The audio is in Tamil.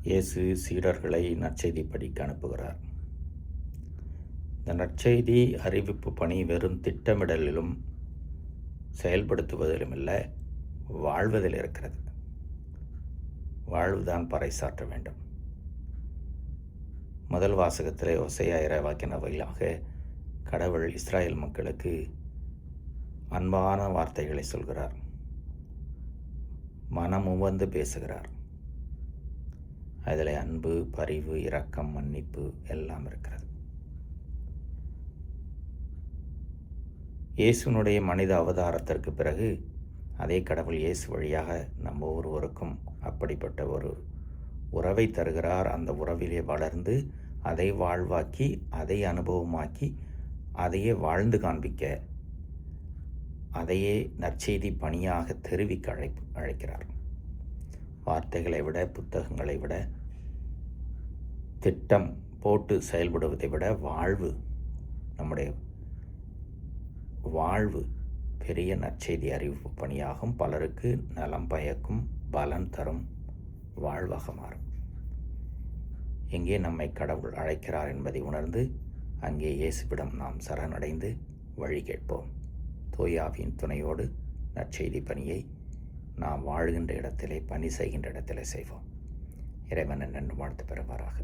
இயேசு சீடர்களை நற்செய்தி படிக்க அனுப்புகிறார். இந்த நற்செய்தி அறிவிப்பு பணி வெறும் திட்டமிடலிலும் செயல்படுத்துவதிலும் இல்லை, வாழ்வதில் இருக்கிறது. வாழ்வுதான் பறைசாற்ற வேண்டும். முதல் வாசகத்திலே ஓசையா இறைவாக்கினர் வழியாக கடவுள் இஸ்ராயேல் மக்களுக்கு அன்பான வார்த்தைகளை சொல்கிறார், மனமுவந்து பேசுகிறார். அதில் அன்பு, பரிவு, இரக்கம், மன்னிப்பு எல்லாம் இருக்கிறது. இயேசுனுடைய மனித அவதாரத்திற்கு பிறகு அதே கடவுள் இயேசு வழியாக நம்ம ஒவ்வொருவருக்கும் அப்படிப்பட்ட ஒரு உறவை தருகிறார். அந்த உறவிலே வளர்ந்து அதை வாழ்வாக்கி, அதை அனுபவமாக்கி, அதையே வாழ்ந்து காண்பிக்க, அதையே நற்செய்தி பணியாக தெரிவிக்க அழைக்கிறார். வார்த்தைகளை விட, புத்தகங்களை விட, திட்டம் போட்டு செயல்படுவதை விட வாழ்வு, நம்முடைய வாழ்வு பெரிய நற்செய்தி அறிவிப்பு பணியாகும். பலருக்கு நலம் பயக்கும், பலன் தரும் வாழ்வாக மாறும். எங்கே நம்மை கடவுள் அழைக்கிறார் என்பதை உணர்ந்து அங்கே இயேசுவிடம் நாம் சரணடைந்து வழி கேட்போம். தூயாவின் துணையோடு நற்செய்தி பணியை நாம் வாழ்கின்ற இடத்திலே, பணி செய்கின்ற இடத்திலே செய்வோம். இறைவன் நன்று வாழ்த்து பெறுவாராக.